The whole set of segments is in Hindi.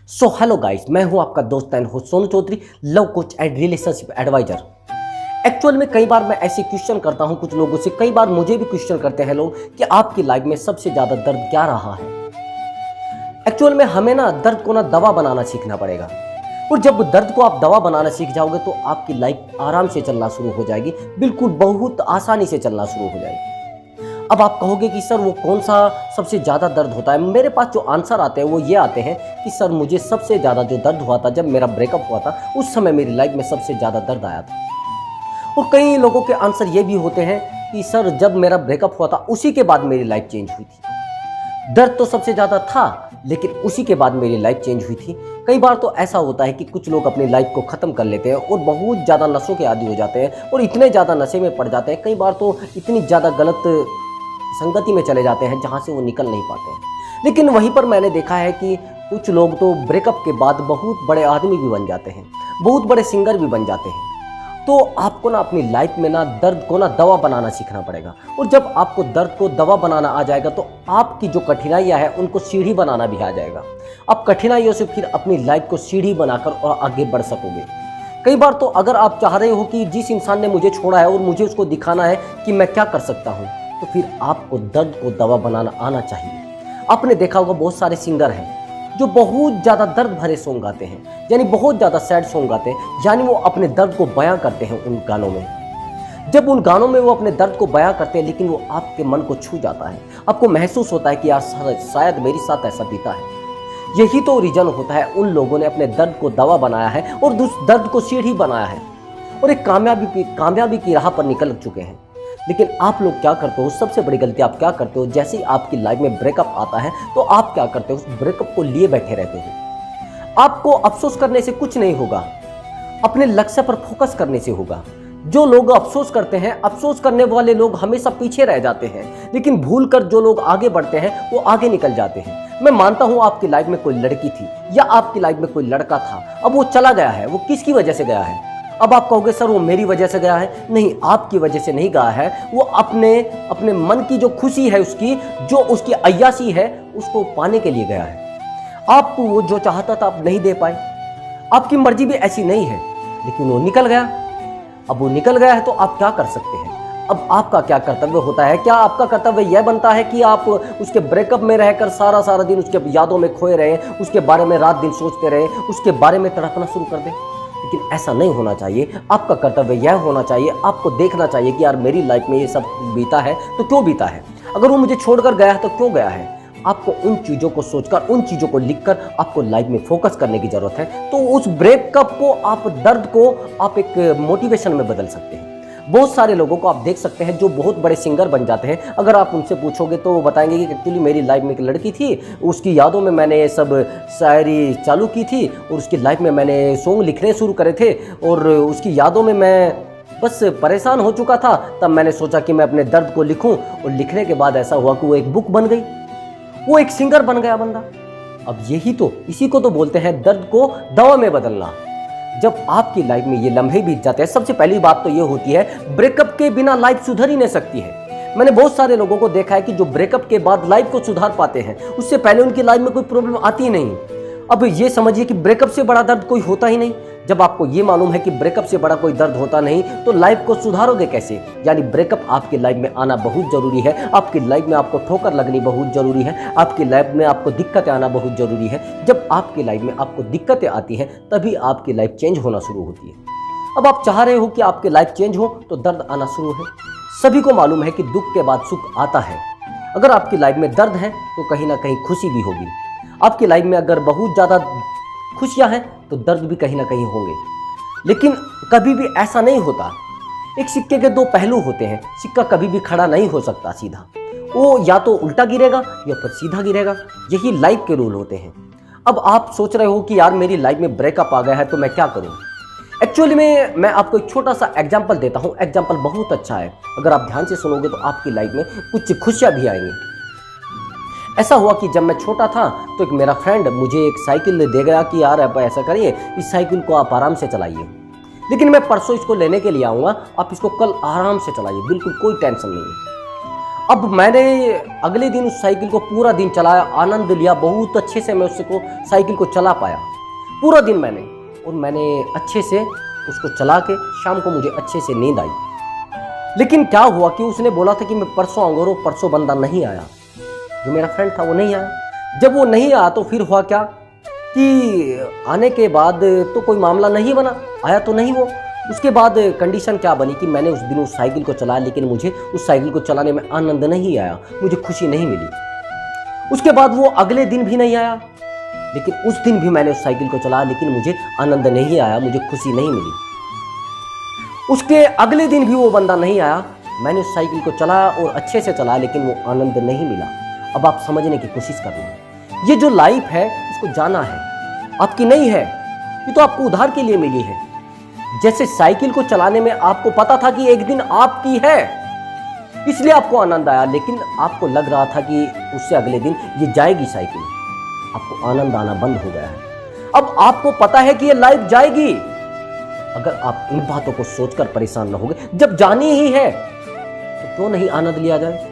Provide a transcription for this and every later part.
हेलो गाइस, मैं हूं आपका दोस्त and host Sonu Chaudhary, love coach and relationship advisor. Actual में कई बार मैं ऐसे क्वेश्चन करता हूं कुछ लोगों से, कई बार मुझे भी क्वेश्चन करते हैं लोग कि आपकी लाइफ में सबसे ज्यादा दर्द क्या रहा है। एक्चुअल में हमें ना दर्द को ना दवा बनाना सीखना पड़ेगा, और जब दर्द को आप दवा बनाना सीख जाओगे तो आपकी लाइफ आराम से चलना शुरू हो जाएगी, बिल्कुल बहुत आसानी से चलना शुरू हो जाएगी। अब आप कहोगे कि सर वो कौन सा सबसे ज़्यादा दर्द होता है। मेरे पास जो आंसर आते हैं वो ये आते हैं कि सर मुझे सबसे ज़्यादा जो दर्द हुआ था जब मेरा ब्रेकअप हुआ था, उस समय मेरी लाइफ में सबसे ज़्यादा दर्द आया था। और कई लोगों के आंसर ये भी होते हैं कि सर जब मेरा ब्रेकअप हुआ था उसी के बाद मेरी लाइफ चेंज हुई थी। दर्द तो सबसे ज़्यादा था लेकिन उसी के बाद मेरी लाइफ चेंज हुई थी। कई बार तो ऐसा होता है कि कुछ लोग अपनी लाइफ को ख़त्म कर लेते हैं और बहुत ज़्यादा नशों के आदी हो जाते हैं, और इतने ज़्यादा नशे में पड़ जाते हैं, कई बार तो इतनी ज़्यादा गलत संगति में चले जाते हैं जहाँ से वो निकल नहीं पाते हैं। लेकिन वहीं पर मैंने देखा है कि कुछ लोग तो ब्रेकअप के बाद बहुत बड़े आदमी भी बन जाते हैं, बहुत बड़े सिंगर भी बन जाते हैं। तो आपको ना अपनी लाइफ में ना दर्द को ना दवा बनाना सीखना पड़ेगा, और जब आपको दर्द को दवा बनाना आ जाएगा तो आपकी जो कठिनाइयाँ हैं उनको सीढ़ी बनाना भी आ जाएगा। आप कठिनाइयों से फिर अपनी लाइफ को सीढ़ी बनाकर और आगे बढ़ सकोगे। कई बार तो अगर आप चाह रहे हो कि जिस इंसान ने मुझे छोड़ा है और मुझे उसको दिखाना है कि मैं क्या कर सकता हूँ, तो फिर आपको दर्द को दवा बनाना आना चाहिए। आपने देखा होगा बहुत सारे सिंगर हैं जो बहुत ज़्यादा दर्द भरे सॉन्ग गाते हैं, यानी बहुत ज़्यादा सैड सॉन्ग गाते हैं, यानी वो अपने दर्द को बयां करते हैं उन गानों में। जब उन गानों में वो अपने दर्द को बयां करते हैं लेकिन वो आपके मन को छू जाता है, आपको महसूस होता है कि यार शायद मेरे साथ ऐसा बीता है। यही तो रीजन होता है उन लोगों ने अपने दर्द को दवा बनाया है और उस दर्द को सीढ़ी बनाया है और एक कामयाबी की राह पर निकल चुके हैं। लेकिन आप लोग क्या करते हो, सबसे बड़ी गलती आप क्या करते हो, जैसे ही आपकी लाइफ में ब्रेकअप आता है तो आप क्या करते हो, उस ब्रेकअप को लिए बैठे रहते हो। आपको अफसोस करने से कुछ नहीं होगा, अपने लक्ष्य पर फोकस करने से होगा। जो लोग अफसोस करते हैं, अफसोस करने वाले लोग हमेशा पीछे रह जाते हैं, लेकिन भूल कर जो लोग आगे बढ़ते हैं वो आगे निकल जाते हैं। मैं मानता हूं आपकी लाइफ में कोई लड़की थी या आपकी लाइफ में कोई लड़का था, अब वो चला गया है, वो किसकी वजह से गया है। अब आप कहोगे सर वो मेरी वजह से गया है। नहीं, आपकी वजह से नहीं गया है, वो अपने मन की जो खुशी है, उसकी जो उसकी अय्यासी है, उसको पाने के लिए गया है। आप वो जो चाहता था आप नहीं दे पाए, आपकी मर्जी भी ऐसी नहीं है, लेकिन वो निकल गया। अब वो निकल गया है तो आप क्या कर सकते हैं। अब आपका क्या कर्तव्य होता है, क्या आपका कर्तव्य यह बनता है कि आप उसके ब्रेकअप में रहकर सारा दिन उसके यादों में खोए रहे, उसके बारे में रात दिन सोचते रहे, उसके बारे में तड़पना शुरू कर दें। लेकिन ऐसा नहीं होना चाहिए। आपका कर्तव्य यह होना चाहिए, आपको देखना चाहिए कि यार मेरी लाइफ में ये सब बीता है तो क्यों बीता है, अगर वो मुझे छोड़कर गया है तो क्यों गया है। आपको उन चीज़ों को सोचकर, उन चीज़ों को लिखकर आपको लाइफ में फोकस करने की ज़रूरत है। तो उस ब्रेकअप को, आप दर्द को आप एक मोटिवेशन में बदल सकते हैं। बहुत सारे लोगों को आप देख सकते हैं जो बहुत बड़े सिंगर बन जाते हैं। अगर आप उनसे पूछोगे तो वो बताएंगे कि एक्चुअली मेरी लाइफ में एक लड़की थी, उसकी यादों में मैंने ये सब शायरी चालू की थी और उसकी लाइफ में मैंने सॉन्ग लिखने शुरू करे थे, और उसकी यादों में मैं बस परेशान हो चुका था। तब मैंने सोचा कि मैं अपने दर्द को लिखूं, और लिखने के बाद ऐसा हुआ कि वो एक बुक बन गई, वो एक सिंगर बन गया बंदा। अब इसी को तो बोलते हैं दर्द को दवा में बदलना। जब आपकी लाइफ में ये लम्हे बीत जाते हैं, सबसे पहली बात तो ये होती है ब्रेकअप के बिना लाइफ सुधर ही नहीं सकती है। मैंने बहुत सारे लोगों को देखा है कि जो ब्रेकअप के बाद लाइफ को सुधार पाते हैं, उससे पहले उनकी लाइफ में कोई प्रॉब्लम आती ही नहीं। अब ये समझिए कि ब्रेकअप से बड़ा दर्द कोई होता ही नहीं। जब आपको ये मालूम है कि ब्रेकअप से बड़ा कोई दर्द होता नहीं, तो लाइफ को सुधारोगे कैसे। यानी ब्रेकअप आपकी लाइफ में आना बहुत जरूरी है, आपकी लाइफ में आपको ठोकर लगनी बहुत जरूरी है, आपकी लाइफ में आपको दिक्कतें आना बहुत जरूरी है। जब आपकी लाइफ में आपको दिक्कतें आती हैं तभी आपकी लाइफ चेंज होना शुरू होती है। अब आप चाह रहे हो कि आपकी लाइफ चेंज हो तो दर्द आना शुरू है। सभी को मालूम है कि दुख के बाद सुख आता है। अगर आपकी लाइफ में दर्द है तो कहीं ना कहीं खुशी भी होगी। आपकी लाइफ में अगर बहुत ज़्यादा खुशियां हैं तो दर्द भी कहीं ना कहीं होंगे। लेकिन कभी भी ऐसा नहीं होता, एक सिक्के के दो पहलू होते हैं। सिक्का कभी भी खड़ा नहीं हो सकता सीधा, वो या तो उल्टा गिरेगा या फिर सीधा गिरेगा। यही लाइफ के रूल होते हैं। अब आप सोच रहे हो कि यार मेरी लाइफ में ब्रेकअप आ गया है तो मैं क्या करूं। एक्चुअली में मैं आपको एक छोटा सा एग्जाम्पल देता हूं। एग्जाम्पल बहुत अच्छा है, अगर आप ध्यान से सुनोगे तो आपकी लाइफ में कुछ खुशियां भी आएंगी। ऐसा हुआ कि जब मैं छोटा था तो एक मेरा फ्रेंड मुझे एक साइकिल दे गया कि यार आप ऐसा करिए, इस साइकिल को आप आराम से चलाइए, लेकिन मैं परसों इसको लेने के लिए आऊँगा, आप इसको कल आराम से चलाइए, बिल्कुल कोई टेंशन नहीं है। अब मैंने अगले दिन उस साइकिल को पूरा दिन चलाया, आनंद लिया, बहुत अच्छे से मैं उसको साइकिल को चला पाया पूरा दिन मैंने अच्छे से उसको चला के शाम को मुझे अच्छे से नींद आई। लेकिन क्या हुआ कि उसने बोला था कि मैं परसों आऊँगा, और वो परसों बंदा नहीं आया, जो मेरा फ्रेंड था वो नहीं आया। जब वो नहीं आया तो फिर हुआ क्या कि आने के बाद तो कोई मामला नहीं बना, आया तो नहीं वो। उसके बाद कंडीशन क्या बनी कि मैंने उस दिन उस साइकिल को चलाया, लेकिन मुझे उस साइकिल को चलाने में आनंद नहीं आया, मुझे खुशी नहीं मिली। उसके बाद वो अगले दिन भी नहीं आया, लेकिन उस दिन भी मैंने उस साइकिल को चलाया, लेकिन मुझे आनंद नहीं आया, मुझे खुशी नहीं मिली। उसके अगले दिन भी वो बंदा नहीं आया, मैंने उस साइकिल को चलाया और अच्छे से चलाया, लेकिन वो आनंद नहीं मिला। अब आप समझने की कोशिश करना, ये जो लाइफ है इसको जाना है, आपकी नहीं है, ये तो आपको उधार के लिए मिली है। जैसे साइकिल को चलाने में आपको पता था कि एक दिन आपकी है, इसलिए आपको आनंद आया, लेकिन आपको लग रहा था कि उससे अगले दिन ये जाएगी साइकिल, आपको आनंद आना बंद हो गया है। अब आपको पता है कि ये लाइफ जाएगी, अगर आप इन बातों को सोचकर परेशान न होगे, जब जानी ही है तो क्यों नहीं आनंद लिया जाए।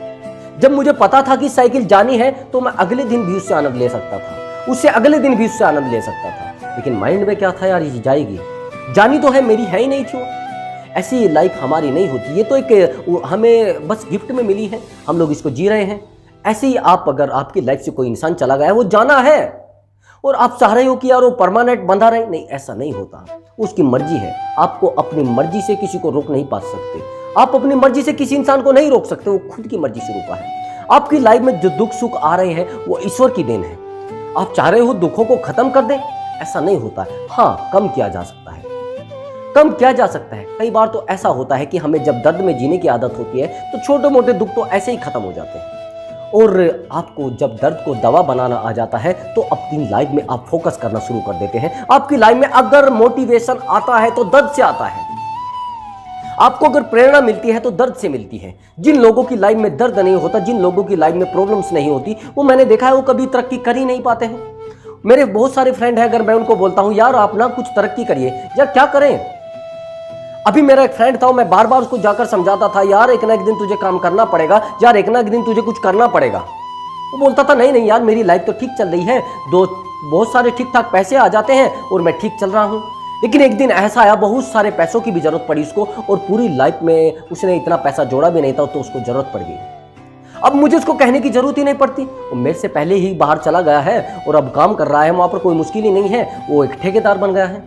जब मुझे पता था कि साइकिल जानी है तो मैं अगले दिन भी उससे आनंद ले सकता था, उससे अगले दिन भी उससे आनंद ले सकता था, लेकिन माइंड में क्या था, यार ये जाएगी, जानी तो है, मेरी है ही नहीं थी वो। ऐसी लाइफ हमारी नहीं होती, ये तो एक हमें बस गिफ्ट में मिली है, हम लोग इसको जी रहे हैं। ऐसे ही आप, अगर आपकी लाइफ से कोई इंसान चला गया, वो जाना है और आप चाह रहे हो कि यार वो परमानेंट बंधा रहे, नहीं, ऐसा नहीं होता, उसकी मर्जी है। आपको अपनी मर्जी से किसी को रोक नहीं पा सकते, आप अपनी मर्जी से किसी इंसान को नहीं रोक सकते, वो खुद की मर्जी से रुका है। आपकी लाइफ में जो दुख सुख आ रहे हैं वो ईश्वर की देन है। आप चाह रहे हो दुखों को खत्म कर दें, ऐसा नहीं होता है। हाँ, कम किया जा सकता है, कम किया जा सकता है। कई बार तो ऐसा होता है कि हमें जब दर्द में जीने की आदत होती है तो छोटे मोटे दुख तो ऐसे ही खत्म हो जाते हैं, और आपको जब दर्द को दवा बनाना आ जाता है तो अपनी लाइफ में आप फोकस करना शुरू कर देते हैं। आपकी लाइफ में अगर मोटिवेशन आता है तो दर्द से आता है, आपको अगर प्रेरणा मिलती है तो दर्द से मिलती है। जिन लोगों की लाइफ में दर्द नहीं होता, जिन लोगों की लाइफ में प्रॉब्लम्स नहीं होती, वो मैंने देखा है वो कभी तरक्की कर ही नहीं पाते हैं। मेरे बहुत सारे फ्रेंड हैं, अगर मैं उनको बोलता हूं यार आप ना कुछ तरक्की करिए, यार क्या करें। अभी मेरा एक फ्रेंड था, मैं बार बार उसको जाकर समझाता था, यार एक ना एक दिन तुझे काम करना पड़ेगा, यार एक ना एक दिन तुझे कुछ करना पड़ेगा। वो बोलता था नहीं नहीं यार, मेरी लाइफ तो ठीक चल रही है, बहुत सारे ठीक ठाक पैसे आ जाते हैं और मैं ठीक चल रहा हूँ। लेकिन एक दिन ऐसा आया, बहुत सारे पैसों की भी जरूरत पड़ी उसको, और पूरी लाइफ में उसने इतना पैसा जोड़ा भी नहीं था, तो उसको जरूरत पड़ गई। अब मुझे उसको कहने की जरूरत ही नहीं पड़ती, वो मेरे से पहले ही बाहर चला गया है और अब काम कर रहा है, वहाँ पर कोई मुश्किल ही नहीं है, वो एक ठेकेदार बन गया है।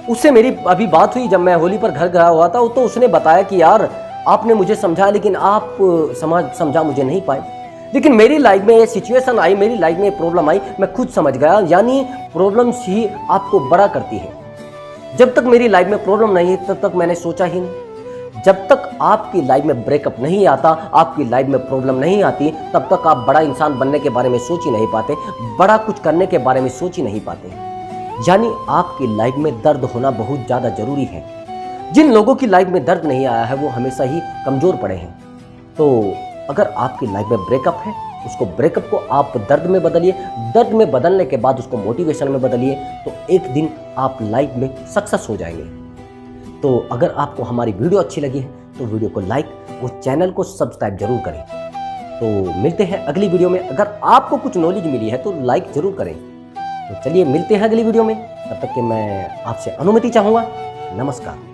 उससे मेरी अभी बात हुई, जब मैं होली पर घर गया हुआ था, तो उसने बताया कि यार आपने मुझे समझाया, लेकिन आप समझा मुझे नहीं पाए। लेकिन मेरी लाइफ में ये सिचुएशन आई, मेरी लाइफ में प्रॉब्लम आई, मैं खुद समझ गया। यानी प्रॉब्लम्स ही आपको बड़ा करती है। जब तक मेरी लाइफ में प्रॉब्लम नहीं है तब तक मैंने सोचा ही नहीं। जब तक आपकी लाइफ में ब्रेकअप नहीं आता, आपकी लाइफ में प्रॉब्लम नहीं आती, तब तक आप बड़ा इंसान बनने के बारे में सोच ही नहीं पाते, बड़ा कुछ करने के बारे में सोच ही नहीं पाते। यानी आपकी लाइफ में दर्द होना बहुत ज़्यादा जरूरी है। जिन लोगों की लाइफ में दर्द नहीं आया है वो हमेशा ही कमज़ोर पड़े हैं। तो अगर आपकी लाइफ में ब्रेकअप है, उसको ब्रेकअप को आप दर्द में बदलिए, दर्द में बदलने के बाद उसको मोटिवेशन में बदलिए, तो एक दिन आप लाइफ में सक्सेस हो जाएंगे। तो अगर आपको हमारी वीडियो अच्छी लगी है तो वीडियो को लाइक और चैनल को सब्सक्राइब जरूर करें। तो मिलते हैं अगली वीडियो में। अगर आपको कुछ नॉलेज मिली है तो लाइक जरूर करें। तो चलिए मिलते हैं अगली वीडियो में, तब तक के मैं आपसे अनुमति चाहूँगा। नमस्कार।